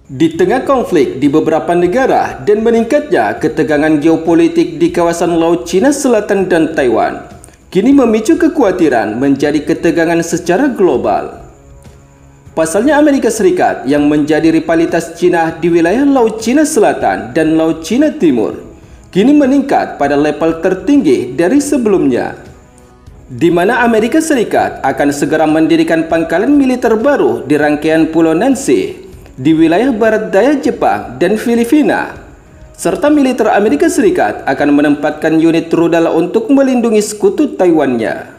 Di tengah konflik di beberapa negara dan meningkatnya ketegangan geopolitik di kawasan Laut Cina Selatan dan Taiwan, kini memicu kekhawatiran menjadi ketegangan secara global. Pasalnya Amerika Serikat yang menjadi rivalitas Cina di wilayah Laut Cina Selatan dan Laut Cina Timur, kini meningkat pada level tertinggi dari sebelumnya, di mana Amerika Serikat akan segera mendirikan pangkalan militer baru di rangkaian Pulau Nansei di wilayah barat daya Jepang dan Filipina, serta militer Amerika Serikat akan menempatkan unit rudal untuk melindungi sekutu Taiwan-nya.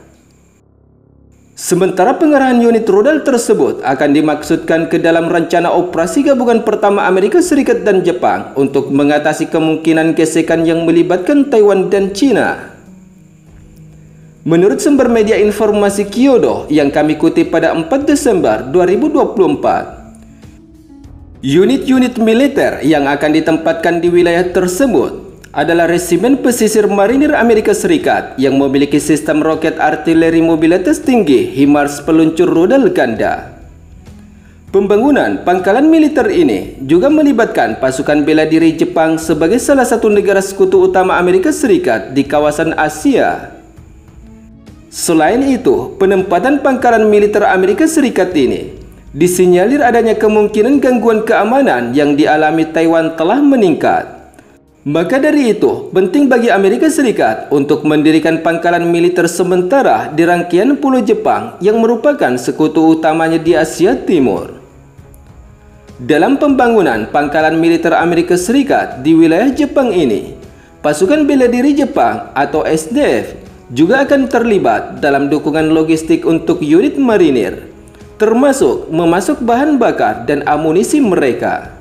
Sementara pengerahan unit rudal tersebut akan dimaksudkan ke dalam rencana operasi gabungan pertama Amerika Serikat dan Jepang untuk mengatasi kemungkinan gesekan yang melibatkan Taiwan dan Cina. Menurut sumber media informasi Kyodo yang kami kutip pada 4 Desember 2024, unit-unit militer yang akan ditempatkan di wilayah tersebut adalah Resimen Pesisir Marinir Amerika Serikat yang memiliki sistem roket artileri mobilitas tinggi HIMARS peluncur rudal ganda. Pembangunan pangkalan militer ini juga melibatkan pasukan bela diri Jepang sebagai salah satu negara sekutu utama Amerika Serikat di kawasan Asia. Selain itu, penempatan pangkalan militer Amerika Serikat ini disinyalir adanya kemungkinan gangguan keamanan yang dialami Taiwan telah meningkat. Maka dari itu, penting bagi Amerika Serikat untuk mendirikan pangkalan militer sementara di rangkaian pulau Jepang yang merupakan sekutu utamanya di Asia Timur. Dalam pembangunan pangkalan militer Amerika Serikat di wilayah Jepang ini, pasukan bela diri Jepang atau SDF juga akan terlibat dalam dukungan logistik untuk unit marinir, termasuk memasuk bahan bakar dan amunisi mereka.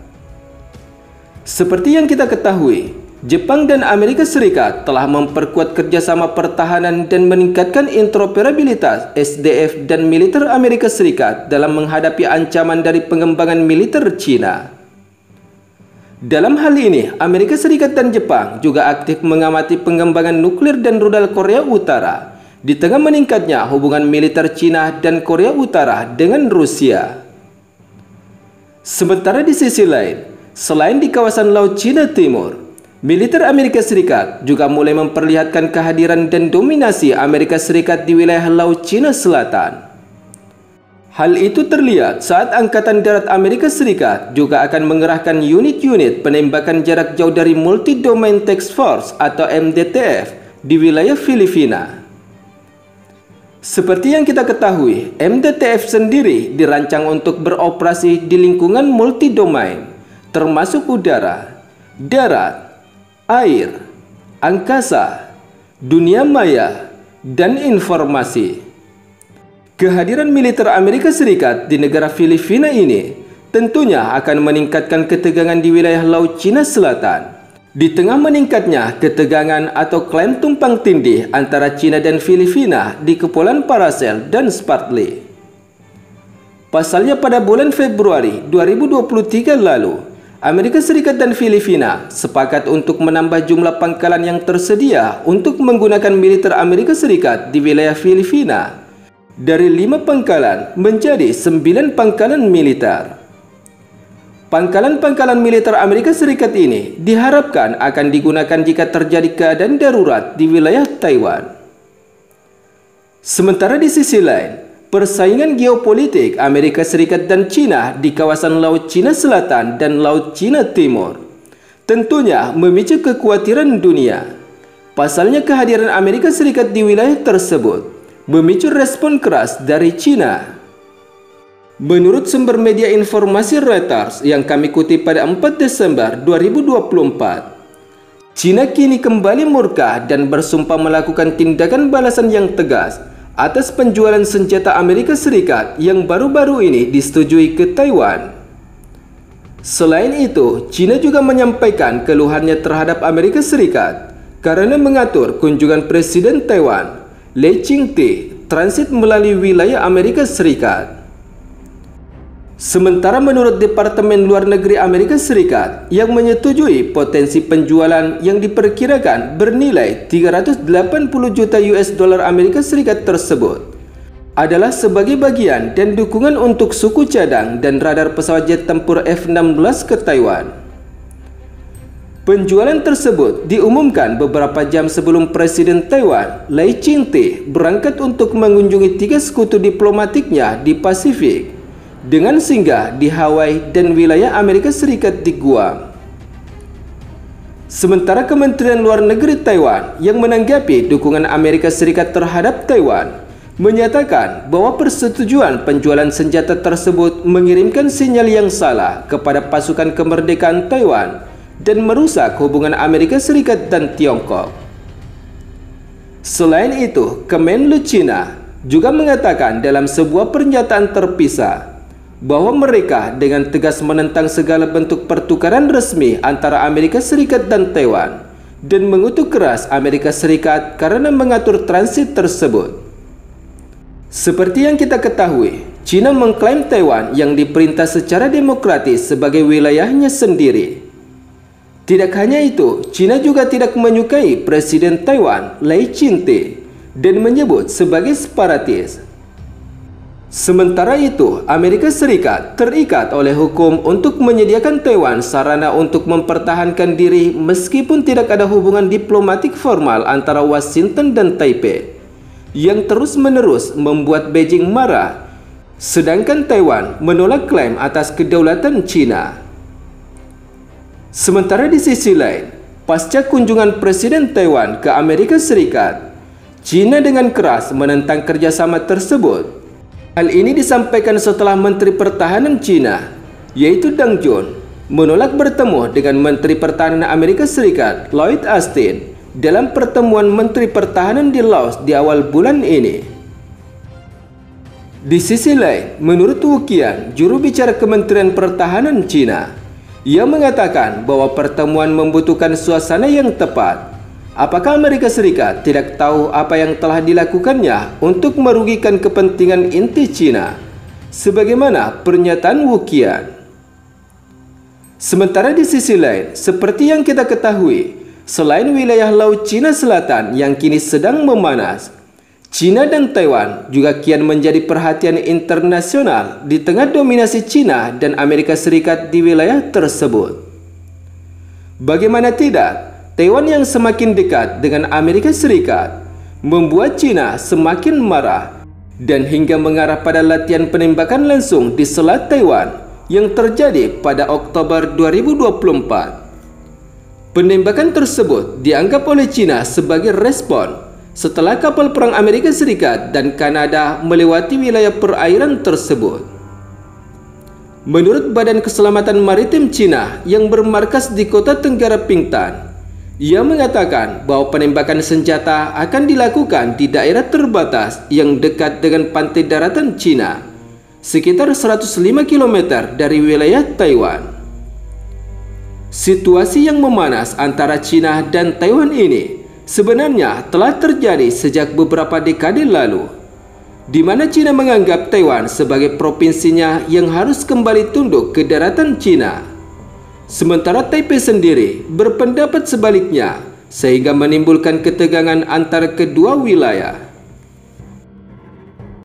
Seperti yang kita ketahui, Jepang dan Amerika Serikat telah memperkuat kerjasama pertahanan dan meningkatkan interoperabilitas SDF dan militer Amerika Serikat dalam menghadapi ancaman dari pengembangan militer Cina. Dalam hal ini, Amerika Serikat dan Jepang juga aktif mengamati pengembangan nuklir dan rudal Korea Utara di tengah meningkatnya hubungan militer Cina dan Korea Utara dengan Rusia. Sementara di sisi lain, selain di kawasan Laut Cina Timur, militer Amerika Serikat juga mulai memperlihatkan kehadiran dan dominasi Amerika Serikat di wilayah Laut Cina Selatan. Hal itu terlihat saat Angkatan Darat Amerika Serikat juga akan mengerahkan unit-unit penembakan jarak jauh dari Multi Domain Task Force atau MDTF di wilayah Filipina. Seperti yang kita ketahui, MDTF sendiri dirancang untuk beroperasi di lingkungan multi-domain, termasuk udara, darat, air, angkasa, dunia maya, dan informasi. Kehadiran militer Amerika Serikat di negara Filipina ini tentunya akan meningkatkan ketegangan di wilayah Laut Cina Selatan, di tengah meningkatnya ketegangan atau klaim tumpang tindih antara Cina dan Filipina di Kepulauan Paracel dan Spratly. Pasalnya pada bulan Februari 2023 lalu, Amerika Serikat dan Filipina sepakat untuk menambah jumlah pangkalan yang tersedia untuk menggunakan militer Amerika Serikat di wilayah Filipina dari 5 pangkalan menjadi 9 pangkalan militer. Pangkalan-pangkalan militer Amerika Serikat ini diharapkan akan digunakan jika terjadi keadaan darurat di wilayah Taiwan. Sementara di sisi lain, persaingan geopolitik Amerika Serikat dan Cina di kawasan Laut Cina Selatan dan Laut Cina Timur tentunya memicu kekhawatiran dunia. Pasalnya kehadiran Amerika Serikat di wilayah tersebut memicu respon keras dari Cina. Menurut sumber media informasi Reuters yang kami kutip pada 4 Desember 2024, Cina kini kembali murka dan bersumpah melakukan tindakan balasan yang tegas atas penjualan senjata Amerika Serikat yang baru-baru ini disetujui ke Taiwan. Selain itu, Cina juga menyampaikan keluhannya terhadap Amerika Serikat karena mengatur kunjungan Presiden Taiwan, Lai Ching-te, transit melalui wilayah Amerika Serikat. Sementara menurut Departemen Luar Negeri Amerika Serikat yang menyetujui potensi penjualan yang diperkirakan bernilai 380 juta US dollar Amerika Serikat tersebut, adalah sebagai bagian dan dukungan untuk suku cadang dan radar pesawat jet tempur F-16 ke Taiwan. Penjualan tersebut diumumkan beberapa jam sebelum Presiden Taiwan, Lai Ching-te, berangkat untuk mengunjungi 3 sekutu diplomatiknya di Pasifik, dengan singgah di Hawaii dan wilayah Amerika Serikat di Guam. Sementara Kementerian Luar Negeri Taiwan yang menanggapi dukungan Amerika Serikat terhadap Taiwan menyatakan bahwa persetujuan penjualan senjata tersebut mengirimkan sinyal yang salah kepada pasukan kemerdekaan Taiwan dan merusak hubungan Amerika Serikat dan Tiongkok. Selain itu, Kemenlu China juga mengatakan dalam sebuah pernyataan terpisah bahwa mereka dengan tegas menentang segala bentuk pertukaran resmi antara Amerika Serikat dan Taiwan dan mengutuk keras Amerika Serikat karena mengatur transit tersebut. Seperti yang kita ketahui, China mengklaim Taiwan yang diperintah secara demokratis sebagai wilayahnya sendiri. Tidak hanya itu, China juga tidak menyukai Presiden Taiwan, Lai Ching-te, dan menyebut sebagai separatis. Sementara itu, Amerika Serikat terikat oleh hukum untuk menyediakan Taiwan sarana untuk mempertahankan diri meskipun tidak ada hubungan diplomatik formal antara Washington dan Taipei, yang terus-menerus membuat Beijing marah, sedangkan Taiwan menolak klaim atas kedaulatan China. Sementara di sisi lain, pasca kunjungan Presiden Taiwan ke Amerika Serikat, China dengan keras menentang kerjasama tersebut. Hal ini disampaikan setelah Menteri Pertahanan China, yaitu Dang Jun, menolak bertemu dengan Menteri Pertahanan Amerika Serikat, Lloyd Austin, dalam pertemuan Menteri Pertahanan di Laos di awal bulan ini. Di sisi lain, menurut Wu Qian, juru bicara Kementerian Pertahanan China, ia mengatakan bahwa pertemuan membutuhkan suasana yang tepat. Apakah Amerika Serikat tidak tahu apa yang telah dilakukannya untuk merugikan kepentingan inti China? Sebagaimana pernyataan Wu Qian. Sementara di sisi lain, seperti yang kita ketahui, selain wilayah Laut Cina Selatan yang kini sedang memanas, China dan Taiwan juga kian menjadi perhatian internasional di tengah dominasi China dan Amerika Serikat di wilayah tersebut. Bagaimana tidak, Taiwan yang semakin dekat dengan Amerika Serikat membuat China semakin marah dan hingga mengarah pada latihan penembakan langsung di Selat Taiwan yang terjadi pada Oktober 2024. Penembakan tersebut dianggap oleh China sebagai respon setelah kapal perang Amerika Serikat dan Kanada melewati wilayah perairan tersebut. Menurut Badan Keselamatan Maritim China yang bermarkas di kota Tenggara Pingtan, ia mengatakan bahwa penembakan senjata akan dilakukan di daerah terbatas yang dekat dengan pantai daratan China, sekitar 105 km dari wilayah Taiwan. Situasi yang memanas antara China dan Taiwan ini sebenarnya telah terjadi sejak beberapa dekade lalu, di mana China menganggap Taiwan sebagai provinsinya yang harus kembali tunduk ke daratan China. Sementara Taipei sendiri berpendapat sebaliknya, sehingga menimbulkan ketegangan antara kedua wilayah.